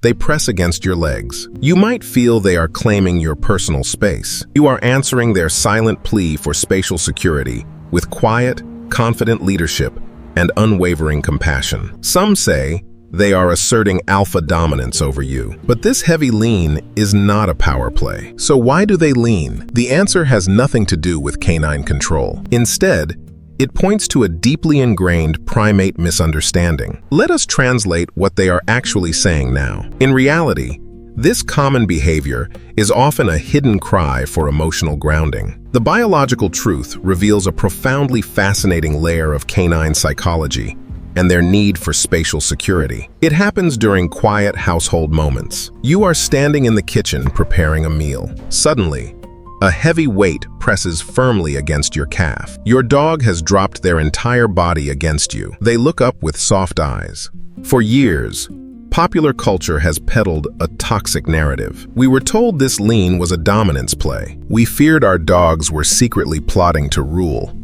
They press against your legs. You might feel they are claiming your personal space. You are answering their silent plea for spatial security with quiet, confident leadership and unwavering compassion. Some say they are asserting alpha dominance over you. But this heavy lean is not a power play. So why do they lean? The answer has nothing to do with canine control. Instead, it points to a deeply ingrained primate misunderstanding. Let us translate what they are actually saying now. In reality, this common behavior is often a hidden cry for emotional grounding. The biological truth reveals a profoundly fascinating layer of canine psychology and their need for spatial security. It happens during quiet household moments. You are standing in the kitchen preparing a meal. Suddenly, a heavy weight presses firmly against your calf. Your dog has dropped their entire body against you. They look up with soft eyes. For years, popular culture has peddled a toxic narrative. We were told this lean was a dominance play. We feared our dogs were secretly plotting to rule.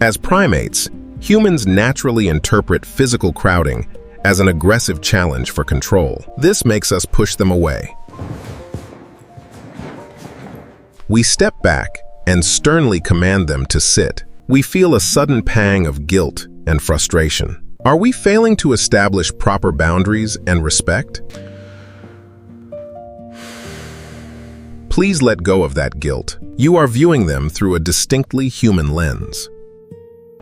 As primates, humans naturally interpret physical crowding as an aggressive challenge for control. This makes us push them away. We step back and sternly command them to sit. We feel a sudden pang of guilt and frustration. Are we failing to establish proper boundaries and respect? Please let go of that guilt. You are viewing them through a distinctly human lens.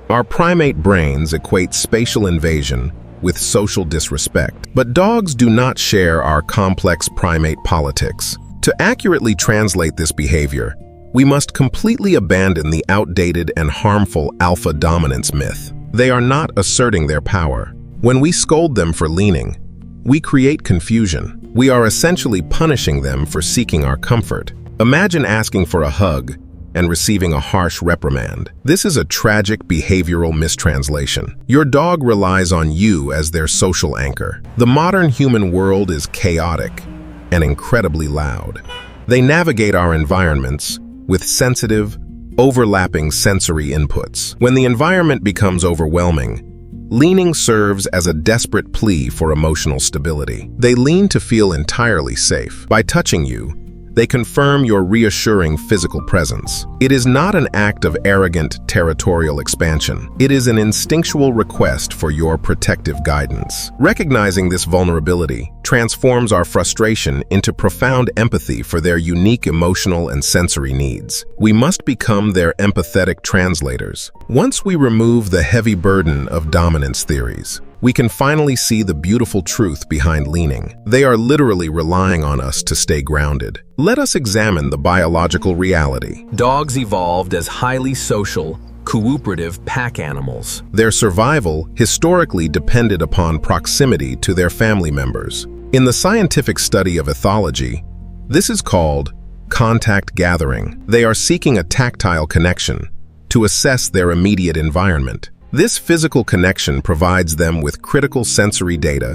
Our primate brains equate spatial invasion with social disrespect. But dogs do not share our complex primate politics. To accurately translate this behavior, we must completely abandon the outdated and harmful alpha dominance myth. They are not asserting their power. When we scold them for leaning, we create confusion. We are essentially punishing them for seeking our comfort. Imagine asking for a hug and receiving a harsh reprimand. This is a tragic behavioral mistranslation. Your dog relies on you as their social anchor. The modern human world is chaotic and incredibly loud. They navigate our environments with sensitive, overlapping sensory inputs. When the environment becomes overwhelming, leaning serves as a desperate plea for emotional stability. They lean to feel entirely safe. By touching you, they confirm your reassuring physical presence. It is not an act of arrogant territorial expansion. It is an instinctual request for your protective guidance. Recognizing this vulnerability transforms our frustration into profound empathy for their unique emotional and sensory needs. We must become their empathetic translators. Once we remove the heavy burden of dominance theories, we can finally see the beautiful truth behind leaning. They are literally relying on us to stay grounded. Let us examine the biological reality. Dogs evolved as highly social, cooperative pack animals. Their survival historically depended upon proximity to their family members. In the scientific study of ethology, this is called contact gathering. They are seeking a tactile connection to assess their immediate environment. This physical connection provides them with critical sensory data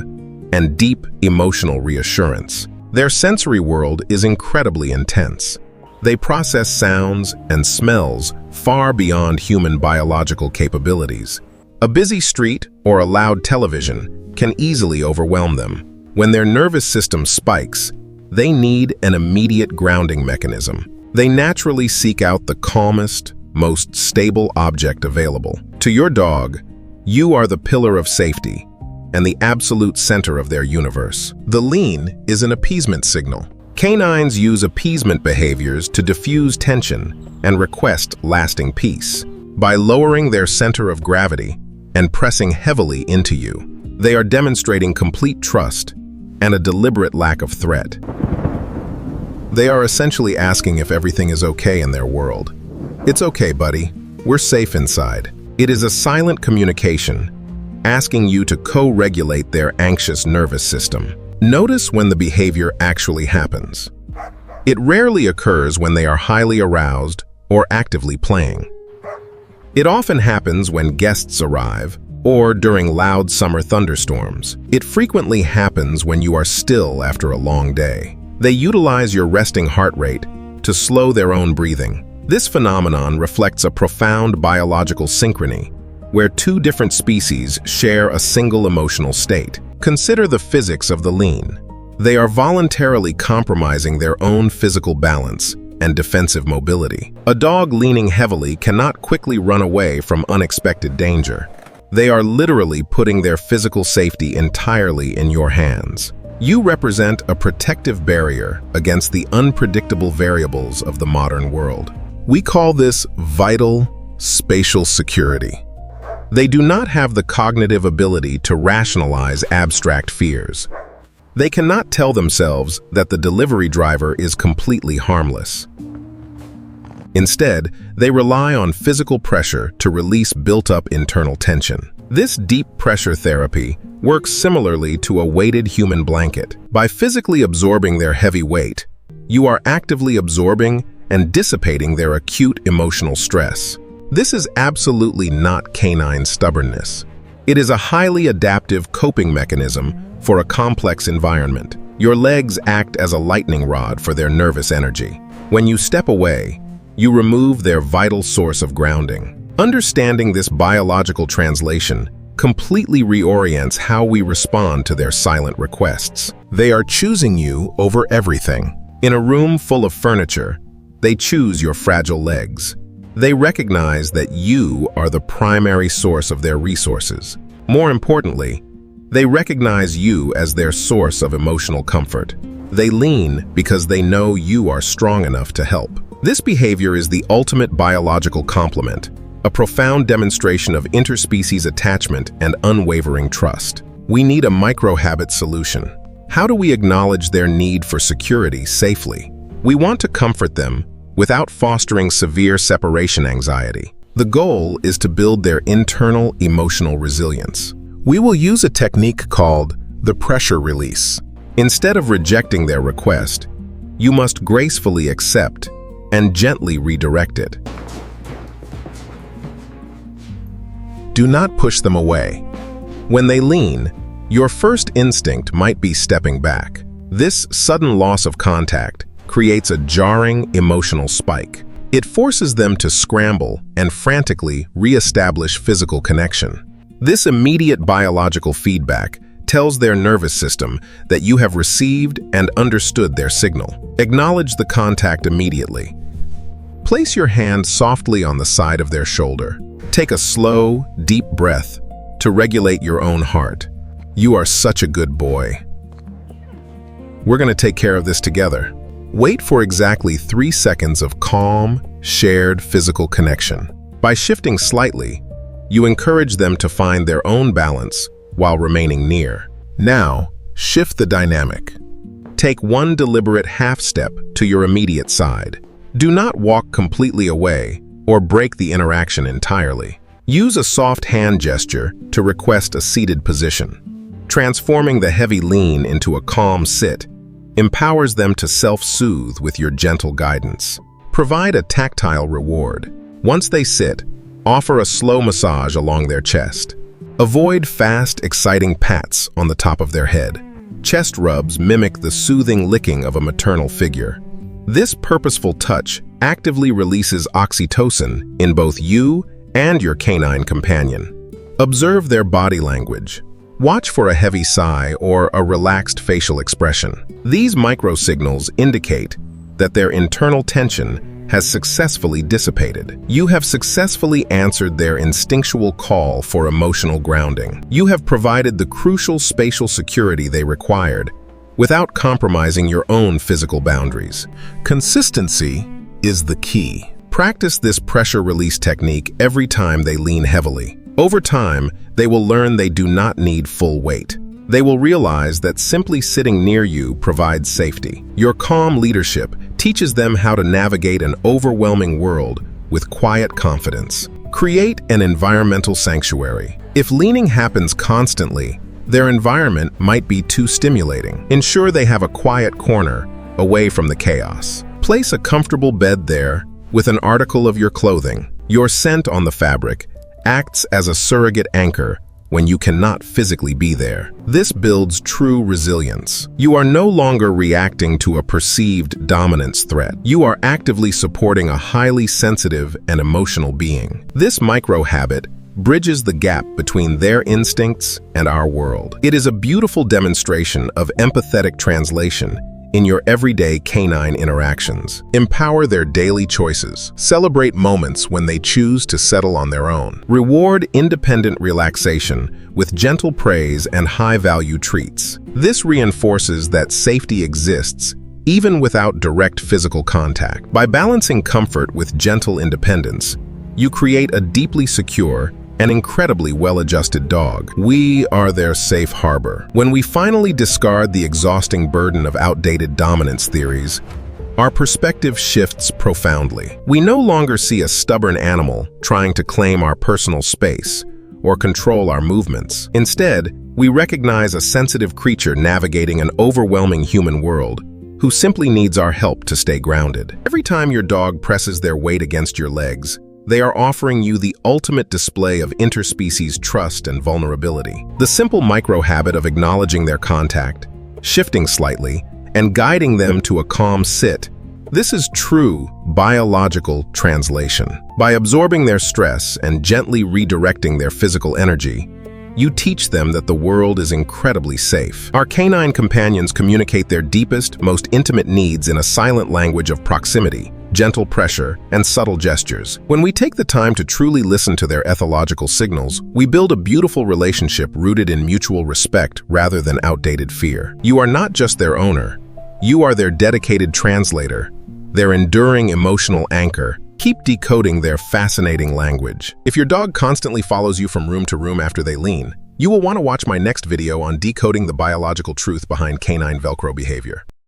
and deep emotional reassurance. Their sensory world is incredibly intense. They process sounds and smells far beyond human biological capabilities. A busy street or a loud television can easily overwhelm them. When their nervous system spikes, they need an immediate grounding mechanism. They naturally seek out the calmest, most stable object available. To your dog, you are the pillar of safety and the absolute center of their universe. The lean is an appeasement signal. Canines use appeasement behaviors to diffuse tension and request lasting peace. By lowering their center of gravity and pressing heavily into you, they are demonstrating complete trust and a deliberate lack of threat. They are essentially asking if everything is okay in their world. It's okay, buddy. We're safe inside. It is a silent communication, asking you to co-regulate their anxious nervous system. Notice when the behavior actually happens. It rarely occurs when they are highly aroused or actively playing. It often happens when guests arrive or during loud summer thunderstorms. It frequently happens when you are still after a long day. They utilize your resting heart rate to slow their own breathing. This phenomenon reflects a profound biological synchrony, where two different species share a single emotional state. Consider the physics of the lean. They are voluntarily compromising their own physical balance and defensive mobility. A dog leaning heavily cannot quickly run away from unexpected danger. They are literally putting their physical safety entirely in your hands. You represent a protective barrier against the unpredictable variables of the modern world. We call this vital spatial security. They do not have the cognitive ability to rationalize abstract fears. They cannot tell themselves that the delivery driver is completely harmless. Instead, they rely on physical pressure to release built-up internal tension. This deep pressure therapy works similarly to a weighted human blanket. By physically absorbing their heavy weight, you are actively absorbing and dissipating their acute emotional stress. This is absolutely not canine stubbornness. It is a highly adaptive coping mechanism for a complex environment. Your legs act as a lightning rod for their nervous energy. When you step away, you remove their vital source of grounding. Understanding this biological translation completely reorients how we respond to their silent requests. They are choosing you over everything. In a room full of furniture, they choose your fragile legs. They recognize that you are the primary source of their resources. More importantly, they recognize you as their source of emotional comfort. They lean because they know you are strong enough to help. This behavior is the ultimate biological complement, a profound demonstration of interspecies attachment and unwavering trust. We need a micro-habit solution. How do we acknowledge their need for security safely? We want to comfort them without fostering severe separation anxiety. The goal is to build their internal emotional resilience. We will use a technique called the pressure release. Instead of rejecting their request, you must gracefully accept and gently redirect it. Do not push them away. When they lean, your first instinct might be stepping back. This sudden loss of contact creates a jarring emotional spike. It forces them to scramble and frantically re-establish physical connection. This immediate biological feedback tells their nervous system that you have received and understood their signal. Acknowledge the contact immediately. Place your hand softly on the side of their shoulder. Take a slow, deep breath to regulate your own heart. You are such a good boy. We're going to take care of this together. Wait for exactly 3 seconds of calm, shared physical connection. By shifting slightly, you encourage them to find their own balance while remaining near. Now, shift the dynamic. Take one deliberate half step to your immediate side. Do not walk completely away or break the interaction entirely. Use a soft hand gesture to request a seated position. Transforming the heavy lean into a calm sit empowers them to self-soothe with your gentle guidance. Provide a tactile reward. Once they sit, offer a slow massage along their chest. Avoid fast, exciting pats on the top of their head. Chest rubs mimic the soothing licking of a maternal figure. This purposeful touch actively releases oxytocin in both you and your canine companion. Observe their body language. Watch for a heavy sigh or a relaxed facial expression. These microsignals indicate that their internal tension has successfully dissipated. You have successfully answered their instinctual call for emotional grounding. You have provided the crucial spatial security they required without compromising your own physical boundaries. Consistency is the key. Practice this pressure release technique every time they lean heavily. Over time, they will learn they do not need full weight. They will realize that simply sitting near you provides safety. Your calm leadership teaches them how to navigate an overwhelming world with quiet confidence. Create an environmental sanctuary. If leaning happens constantly, their environment might be too stimulating. Ensure they have a quiet corner away from the chaos. Place a comfortable bed there with an article of your clothing. Your scent on the fabric acts as a surrogate anchor when you cannot physically be there. This builds true resilience. You are no longer reacting to a perceived dominance threat. You are actively supporting a highly sensitive and emotional being. This micro-habit bridges the gap between their instincts and our world. It is a beautiful demonstration of empathetic translation in your everyday canine interactions. Empower their daily choices. Celebrate moments when they choose to settle on their own. Reward independent relaxation with gentle praise and high-value treats. This reinforces that safety exists even without direct physical contact. By balancing comfort with gentle independence, you create a deeply secure and incredibly well-adjusted dog. We are their safe harbor. When we finally discard the exhausting burden of outdated dominance theories, our perspective shifts profoundly. We no longer see a stubborn animal trying to claim our personal space or control our movements. Instead, we recognize a sensitive creature navigating an overwhelming human world who simply needs our help to stay grounded. Every time your dog presses their weight against your legs, they are offering you the ultimate display of interspecies trust and vulnerability. The simple micro-habit of acknowledging their contact, shifting slightly, and guiding them to a calm sit. This is true biological translation. By absorbing their stress and gently redirecting their physical energy, you teach them that the world is incredibly safe. Our canine companions communicate their deepest, most intimate needs in a silent language of proximity, gentle pressure, and subtle gestures. When we take the time to truly listen to their ethological signals, we build a beautiful relationship rooted in mutual respect rather than outdated fear. You are not just their owner. You are their dedicated translator, their enduring emotional anchor. Keep decoding their fascinating language. If your dog constantly follows you from room to room after they lean, you will want to watch my next video on decoding the biological truth behind canine Velcro behavior.